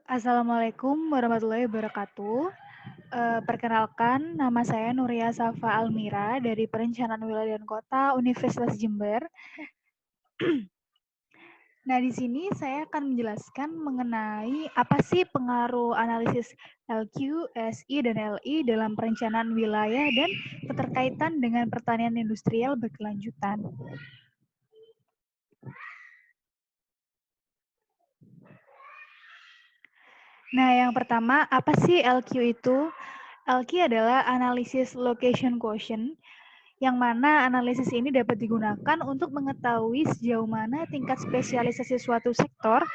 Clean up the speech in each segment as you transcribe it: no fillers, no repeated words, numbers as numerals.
Assalamualaikum warahmatullahi wabarakatuh. Perkenalkan, nama saya Nuria Safa Almira dari Perencanaan Wilayah dan Kota Universitas Jember. Nah, di sini saya akan menjelaskan mengenai apa sih pengaruh analisis LQ, SI, dan LI dalam perencanaan wilayah dan keterkaitan dengan pertanian industrial berkelanjutan. Nah, yang pertama, apa sih LQ itu? LQ adalah Analysis Location Quotient, yang mana analisis ini dapat digunakan untuk mengetahui sejauh mana tingkat spesialisasi suatu sektor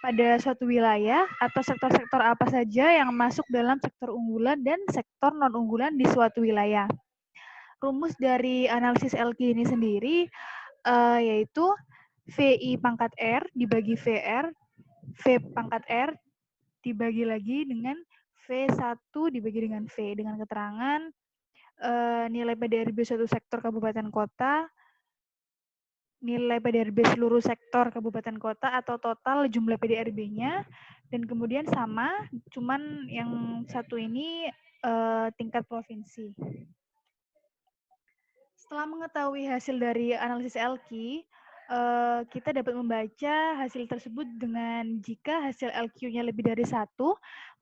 pada suatu wilayah atau sektor-sektor apa saja yang masuk dalam sektor unggulan dan sektor non-unggulan di suatu wilayah. Rumus dari analisis LQ ini sendiri yaitu VI pangkat R dibagi VR, V pangkat R dibagi lagi dengan V1 dibagi dengan V, dengan keterangan nilai PDRB suatu sektor kabupaten kota, nilai PDRB seluruh sektor kabupaten kota atau total jumlah PDRB-nya, dan kemudian sama, cuman yang satu ini tingkat provinsi. Setelah mengetahui hasil dari analisis LQ, kita dapat membaca hasil tersebut dengan jika hasil LQ-nya lebih dari 1,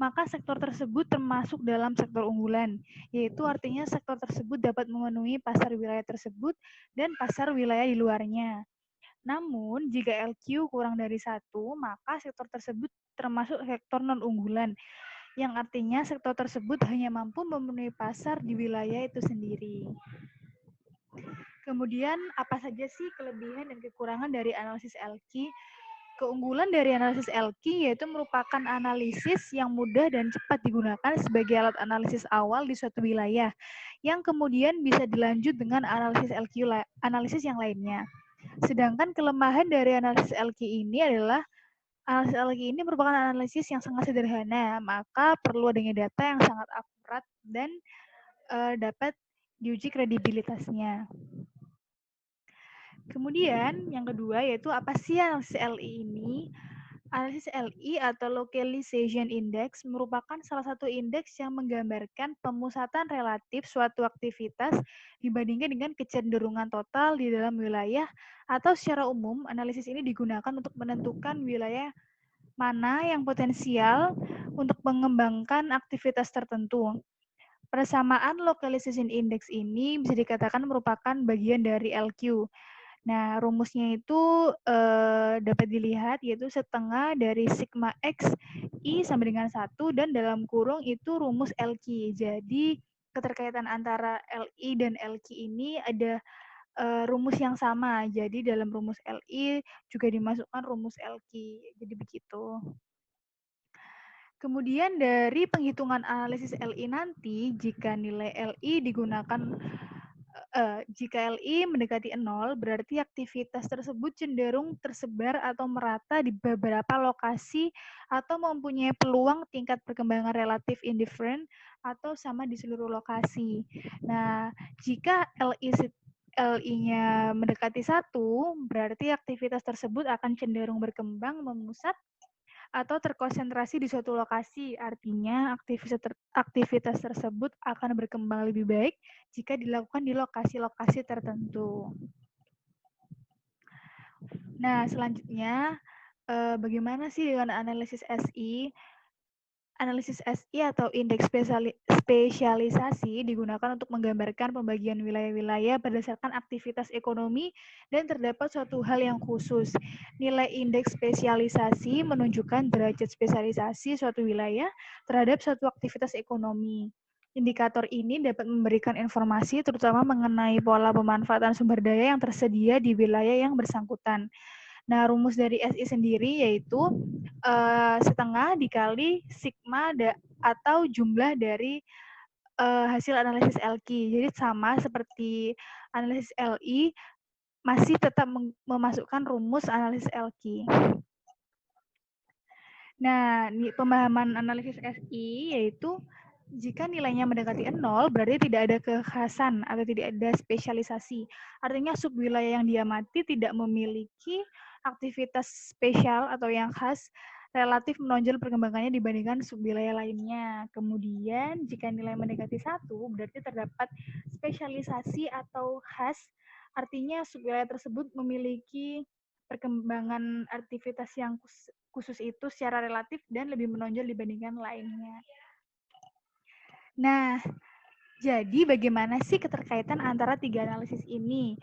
maka sektor tersebut termasuk dalam sektor unggulan, yaitu artinya sektor tersebut dapat memenuhi pasar wilayah tersebut dan pasar wilayah di luarnya. Namun, jika LQ kurang dari 1, maka sektor tersebut termasuk sektor non-unggulan, yang artinya sektor tersebut hanya mampu memenuhi pasar di wilayah itu sendiri. Kemudian, apa saja sih kelebihan dan kekurangan dari analisis LQ? Keunggulan dari analisis LQ yaitu merupakan analisis yang mudah dan cepat digunakan sebagai alat analisis awal di suatu wilayah, yang kemudian bisa dilanjut dengan analisis yang lainnya. Sedangkan kelemahan dari analisis LQ ini adalah analisis LQ ini merupakan analisis yang sangat sederhana, maka perlu adanya data yang sangat akurat dan dapat diuji kredibilitasnya. Kemudian yang kedua yaitu apa sih analisis LI ini? Analisis LI atau Localization Index merupakan salah satu indeks yang menggambarkan pemusatan relatif suatu aktivitas dibandingkan dengan kecenderungan total di dalam wilayah, atau secara umum analisis ini digunakan untuk menentukan wilayah mana yang potensial untuk mengembangkan aktivitas tertentu. Persamaan Localization Index ini bisa dikatakan merupakan bagian dari LQ. Nah, rumusnya itu dapat dilihat yaitu setengah dari sigma X I sama dengan 1 dan dalam kurung itu rumus LQ. Jadi, keterkaitan antara LI dan LQ ini ada rumus yang sama. Jadi, dalam rumus LI juga dimasukkan rumus LQ. Jadi, begitu. Kemudian dari penghitungan analisis LI nanti, jika nilai LI digunakan jika LI mendekati 0, berarti aktivitas tersebut cenderung tersebar atau merata di beberapa lokasi atau mempunyai peluang tingkat perkembangan relatif indifferent atau sama di seluruh lokasi. Nah, jika LI-nya mendekati 1, berarti aktivitas tersebut akan cenderung berkembang, memusat, atau terkonsentrasi di suatu lokasi. Artinya, aktivitas tersebut akan berkembang lebih baik jika dilakukan di lokasi-lokasi tertentu. Nah, selanjutnya, bagaimana sih dengan analisis SI? Analisis SI atau indeks spesialisasi digunakan untuk menggambarkan pembagian wilayah-wilayah berdasarkan aktivitas ekonomi dan terdapat suatu hal yang khusus. Nilai indeks spesialisasi menunjukkan derajat spesialisasi suatu wilayah terhadap suatu aktivitas ekonomi. Indikator ini dapat memberikan informasi terutama mengenai pola pemanfaatan sumber daya yang tersedia di wilayah yang bersangkutan. Nah, rumus dari SI sendiri yaitu setengah dikali sigma atau jumlah dari hasil analisis LQ. Jadi sama seperti analisis LI, masih tetap memasukkan rumus analisis LQ. Nah, pemahaman analisis SI yaitu jika nilainya mendekati 0, berarti tidak ada kekhasan atau tidak ada spesialisasi. Artinya subwilayah yang diamati tidak memiliki aktivitas spesial atau yang khas relatif menonjol perkembangannya dibandingkan subwilayah lainnya. Kemudian, jika nilai mendekati 1, berarti terdapat spesialisasi atau khas, artinya subwilayah tersebut memiliki perkembangan aktivitas yang khusus itu secara relatif dan lebih menonjol dibandingkan lainnya. Nah, jadi bagaimana sih keterkaitan antara 3 analisis ini?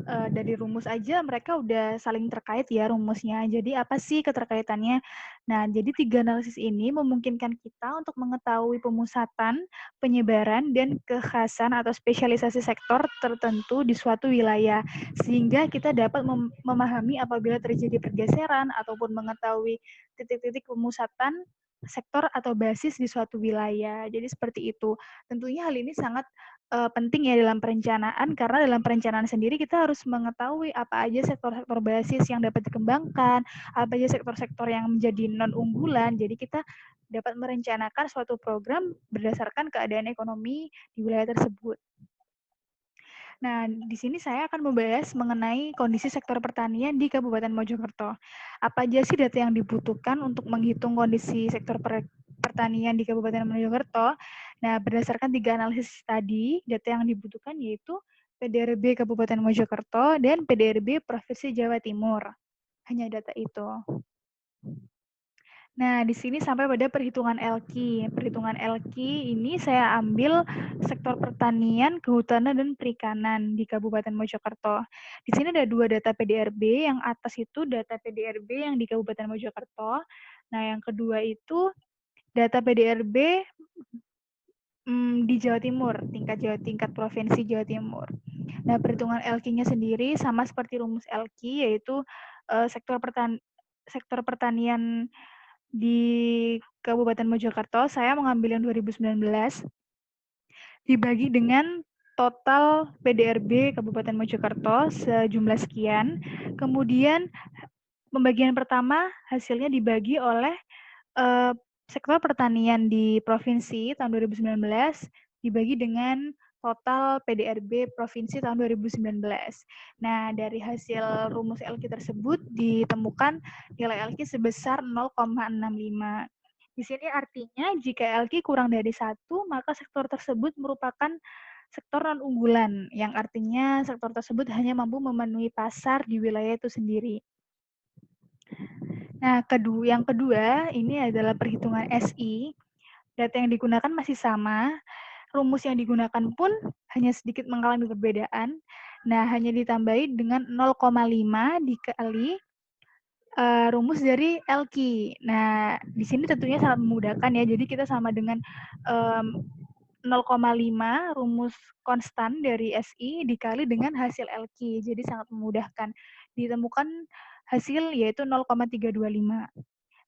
Dari rumus aja mereka udah saling terkait ya rumusnya. Jadi apa sih keterkaitannya? Nah, jadi 3 analisis ini memungkinkan kita untuk mengetahui pemusatan, penyebaran, dan kekhasan atau spesialisasi sektor tertentu di suatu wilayah. Sehingga kita dapat memahami apabila terjadi pergeseran ataupun mengetahui titik-titik pemusatan sektor atau basis di suatu wilayah. Jadi seperti itu. Tentunya hal ini sangat penting ya dalam perencanaan, karena dalam perencanaan sendiri kita harus mengetahui apa aja sektor-sektor basis yang dapat dikembangkan, apa aja sektor-sektor yang menjadi non-unggulan. Jadi kita dapat merencanakan suatu program berdasarkan keadaan ekonomi di wilayah tersebut. Nah, di sini saya akan membahas mengenai kondisi sektor pertanian di Kabupaten Mojokerto. Apa aja sih data yang dibutuhkan untuk menghitung kondisi sektor pertanian di Kabupaten Mojokerto? Nah, berdasarkan 3 analisis tadi, data yang dibutuhkan yaitu PDRB Kabupaten Mojokerto dan PDRB Provinsi Jawa Timur. Hanya data itu. Nah, di sini sampai pada perhitungan LQ. Perhitungan LQ ini saya ambil sektor pertanian, kehutanan, dan perikanan di Kabupaten Mojokerto. Di sini ada 2 data PDRB, yang atas itu data PDRB yang di Kabupaten Mojokerto. Nah, yang kedua itu data PDRB di Jawa Timur, tingkat provinsi Jawa Timur. Nah, perhitungan LQ-nya sendiri sama seperti rumus LQ, yaitu sektor pertanian di Kabupaten Mojokerto, saya mengambil yang 2019, dibagi dengan total PDRB Kabupaten Mojokerto sejumlah sekian. Kemudian pembagian pertama hasilnya dibagi oleh sektor pertanian di provinsi tahun 2019 dibagi dengan total PDRB provinsi tahun 2019. Nah, dari hasil rumus LQ tersebut ditemukan nilai LQ sebesar 0,65. Di sini artinya jika LQ kurang dari 1, maka sektor tersebut merupakan sektor non-unggulan, yang artinya sektor tersebut hanya mampu memenuhi pasar di wilayah itu sendiri. Nah, yang kedua ini adalah perhitungan SI. Data yang digunakan masih sama, rumus yang digunakan pun hanya sedikit mengalami perbedaan. Nah, hanya ditambahi dengan 0,5 dikali rumus dari LQ. Nah, di sini tentunya sangat memudahkan ya. Jadi kita sama dengan 0,5 rumus konstan dari SI dikali dengan hasil LQ. Jadi sangat memudahkan. Ditemukan hasil yaitu 0,325.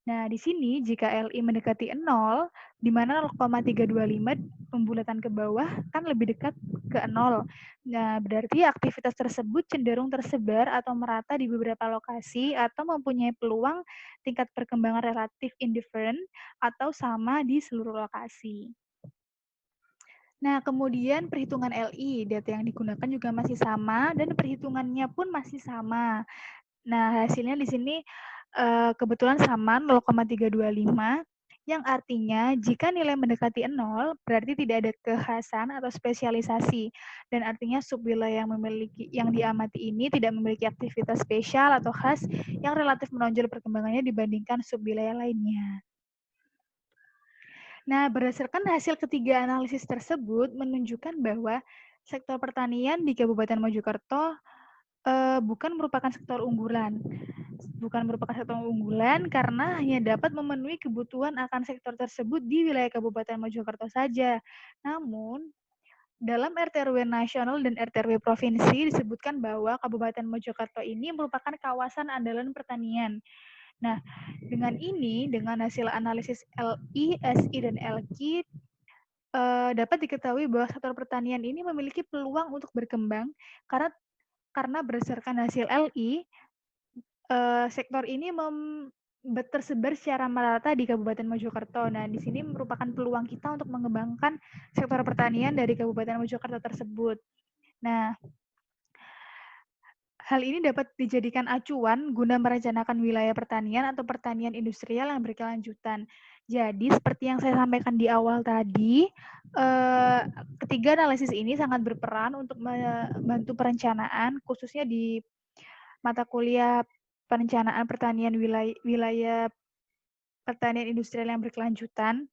Nah, di sini jika LI mendekati 0, di mana 0,325 pembulatan ke bawah kan lebih dekat ke 0. Nah, berarti aktivitas tersebut cenderung tersebar atau merata di beberapa lokasi atau mempunyai peluang tingkat perkembangan relatif indifferent atau sama di seluruh lokasi. Nah, kemudian perhitungan LI, data yang digunakan juga masih sama dan perhitungannya pun masih sama. Nah, hasilnya di sini kebetulan sama 0,325, yang artinya jika nilai mendekati 0, berarti tidak ada kekhasan atau spesialisasi. Dan artinya subwilayah yang diamati ini tidak memiliki aktivitas spesial atau khas yang relatif menonjol perkembangannya dibandingkan subwilayah lainnya. Nah, berdasarkan hasil ketiga analisis tersebut menunjukkan bahwa sektor pertanian di Kabupaten Mojokerto bukan merupakan sektor unggulan. Bukan merupakan sektor unggulan karena hanya dapat memenuhi kebutuhan akan sektor tersebut di wilayah Kabupaten Mojokerto saja. Namun, dalam RT/RW nasional dan RT/RW provinsi disebutkan bahwa Kabupaten Mojokerto ini merupakan kawasan andalan pertanian. Nah, dengan ini, dengan hasil analisis LI, SI, dan LQ, dapat diketahui bahwa sektor pertanian ini memiliki peluang untuk berkembang karena berdasarkan hasil LI, sektor ini tersebar secara merata di Kabupaten Mojokerto. Nah, di sini merupakan peluang kita untuk mengembangkan sektor pertanian dari Kabupaten Mojokerto tersebut. Nah, Hal ini dapat dijadikan acuan guna merencanakan wilayah pertanian atau pertanian industrial yang berkelanjutan. Jadi, seperti yang saya sampaikan di awal tadi, ketiga analisis ini sangat berperan untuk membantu perencanaan, khususnya di mata kuliah perencanaan pertanian wilayah pertanian industrial yang berkelanjutan.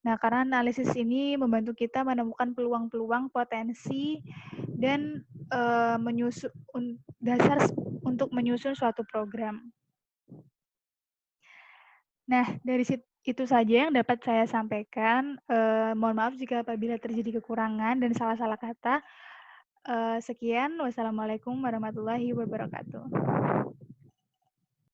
Nah, karena analisis ini membantu kita menemukan peluang-peluang, potensi, dan dasar untuk menyusun suatu program. Nah, dari itu saja yang dapat saya sampaikan. Mohon maaf jika apabila terjadi kekurangan dan salah-salah kata. Sekian, wassalamualaikum warahmatullahi wabarakatuh.